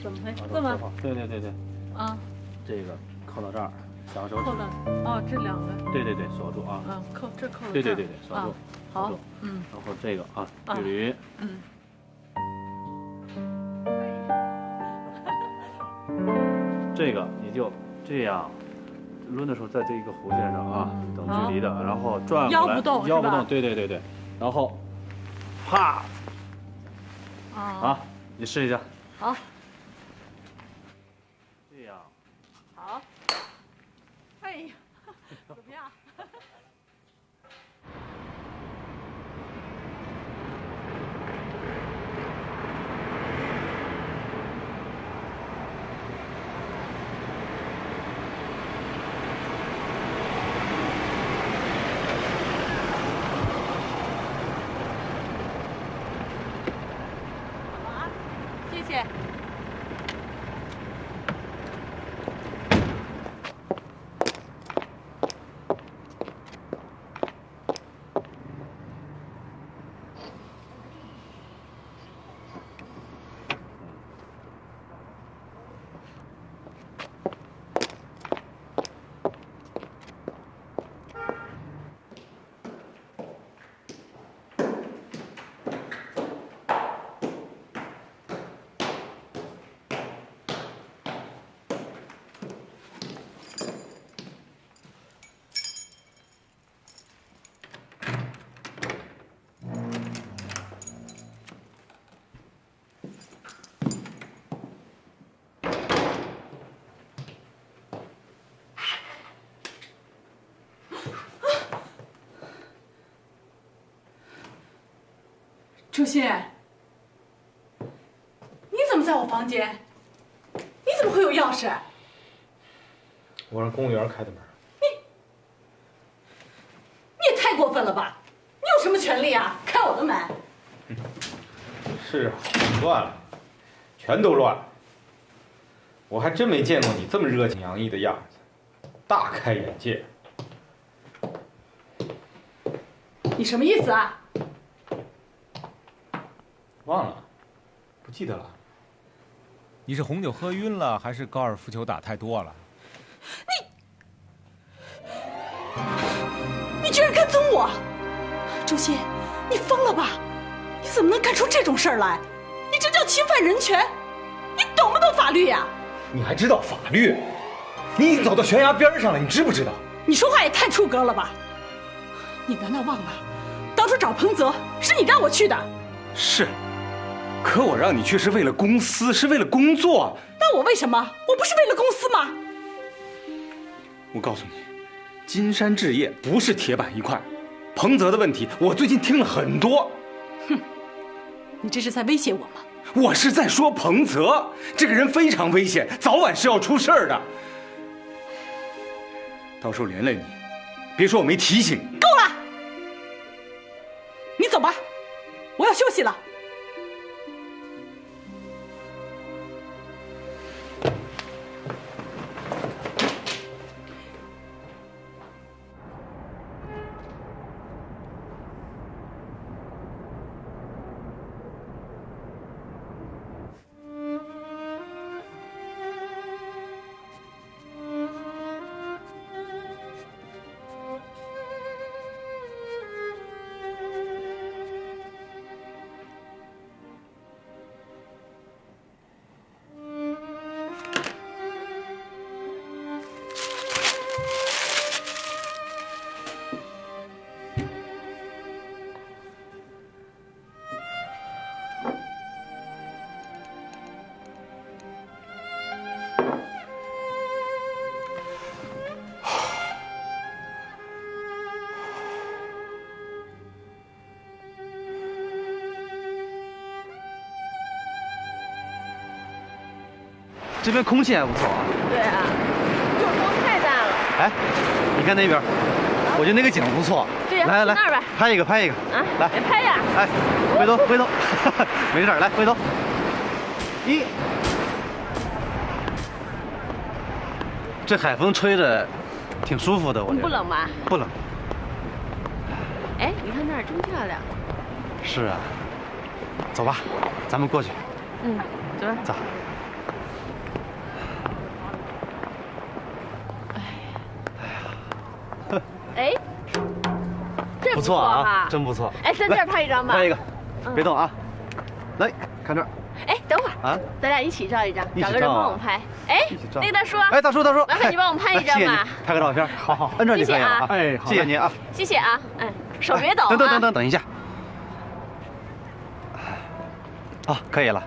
怎么回事？这么？对对对对。啊。这个扣到这儿，小手指。扣到。哦，这两个。对对对，锁住啊。嗯，扣这扣到这儿。对对对对，锁住。好。嗯。然后这个啊，距离。嗯。这个你就这样抡的时候，在这一个弧线上啊，等距离的，然后转过来，腰不动，对对对对，然后，啪，啊，你试一下。好。这样。好。哎呀，怎么样？谢谢。朱熹，你怎么在我房间？你怎么会有钥匙？我让公务员开的门。你也太过分了吧！你有什么权利啊？开我的门？是啊，乱了，全都乱了。我还真没见过你这么热情洋溢的样子，大开眼界。你什么意思啊？忘了，不记得了。你是红酒喝晕了，还是高尔夫球打太多了？你居然跟踪我！朱熹，你疯了吧？你怎么能干出这种事儿来？你这叫侵犯人权！你懂不懂法律呀？你还知道法律？你已经走到悬崖边上了，你知不知道？你说话也太出格了吧！你难道忘了，当初找彭泽是你让我去的？是。可我让你去是为了公司，是为了工作。那我为什么？我不是为了公司吗？我告诉你，金山置业不是铁板一块。彭泽的问题，我最近听了很多。哼，你这是在威胁我吗？我是在说彭泽这个人非常危险，早晚是要出事儿的。到时候连累你，别说我没提醒你。够了，你走吧，我要休息了。这边空气还不错啊。对啊，就是风太大了。哎，你看那边，我觉得那个景不错。对呀，来来那儿吧，拍一个，拍一个。啊，来，别拍呀。哎，回头回头，没事，来回头。这海风吹着，挺舒服的，我觉得。不冷吗？不冷。哎，你看那儿真漂亮。是啊，走吧，咱们过去。嗯，走吧。走。错啊，哈真不错。哎，咱这儿拍一张吧。拍一个，别动啊！来看这儿。哎，等会儿啊，咱俩一起照一张，一起照啊找个人帮我们拍。哎，那个大叔，哎，大叔，麻烦你帮我们拍一张吧。拍个照片，好，摁这儿就可以了啊。哎，好，谢谢您啊。谢谢啊，哎，手别抖啊。等一下。啊，可以了。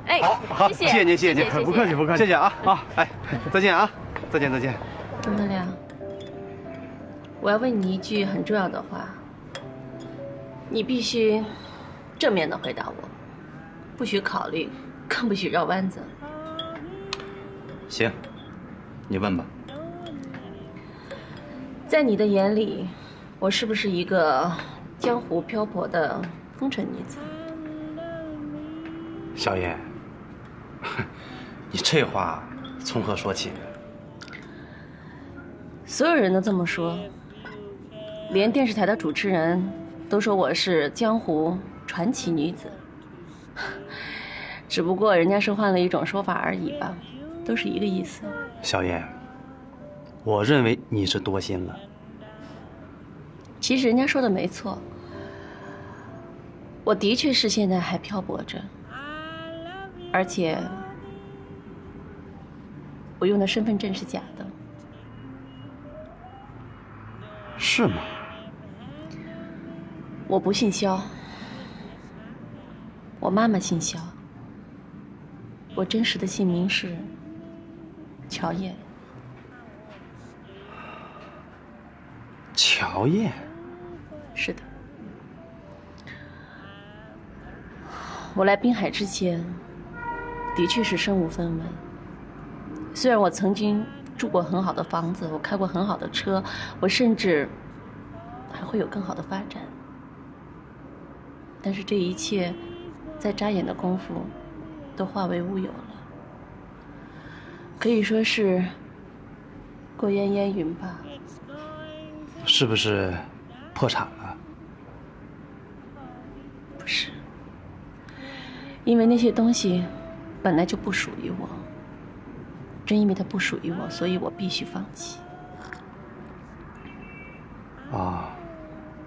哎，好，谢谢您，谢谢您，不客气，不客气，谢谢啊。好，哎，再见啊，再见。钟德亮，我要问你一句很重要的话，你必须正面的回答我，不许考虑，更不许绕弯子。行，你问吧。在你的眼里，我是不是一个江湖漂泊的风尘女子？小燕，你这话从何说起？所有人都这么说，连电视台的主持人都说我是江湖传奇女子。只不过人家是换了一种说法而已吧，都是一个意思。小燕，我认为你是多心了。其实人家说的没错，我的确是现在还漂泊着，而且我用的身份证是假的。是吗？我不姓肖，我妈妈姓肖，我真实的姓名是乔燕。乔燕？是的。我来滨海之前，的确是身无分文。虽然我曾经住过很好的房子，我开过很好的车，我甚至还会有更好的发展，但是这一切在眨眼的功夫都化为乌有了，可以说是过眼烟云吧。是不是破产了？不是，因为那些东西本来就不属于我，正因为它不属于我，所以我必须放弃。啊，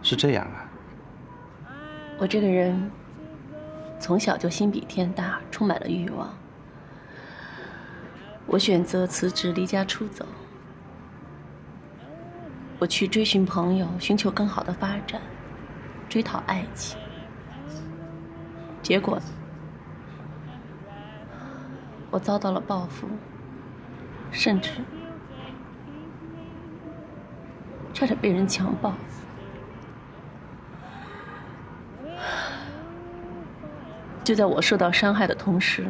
是这样啊。我这个人从小就心比天大，充满了欲望。我选择辞职离家出走，我去追寻朋友，寻求更好的发展，追讨爱情。结果我遭到了报复，甚至差点被人强暴。就在我受到伤害的同时，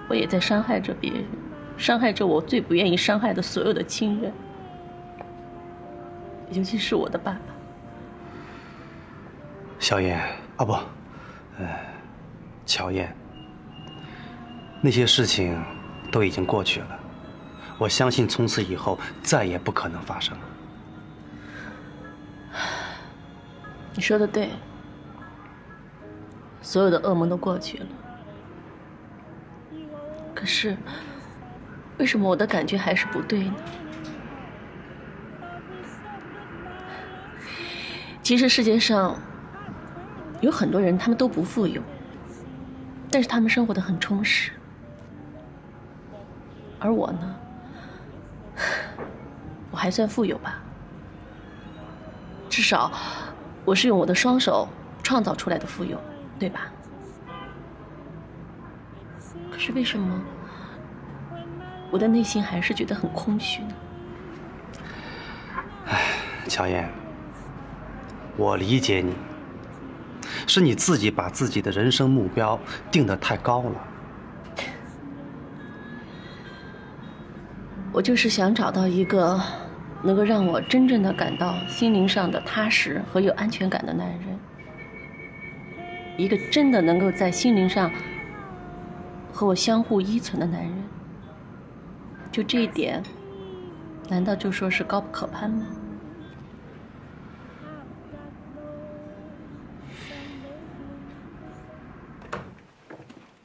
我也在伤害着别人，伤害着我最不愿意伤害的所有的亲人，尤其是我的爸爸。小燕啊，不，乔燕，那些事情都已经过去了，我相信从此以后再也不可能发生了。你说的对，所有的噩梦都过去了。可是，为什么我的感觉还是不对呢？其实世界上有很多人，他们都不富有，但是他们生活得很充实。而我呢，我还算富有吧，至少我是用我的双手创造出来的富有，对吧？可是为什么我的内心还是觉得很空虚呢？唉，乔燕，我理解你，是你自己把自己的人生目标定得太高了。我就是想找到一个能够让我真正的感到心灵上的踏实和有安全感的男人，一个真的能够在心灵上和我相互依存的男人。就这一点，难道就说是高不可攀吗？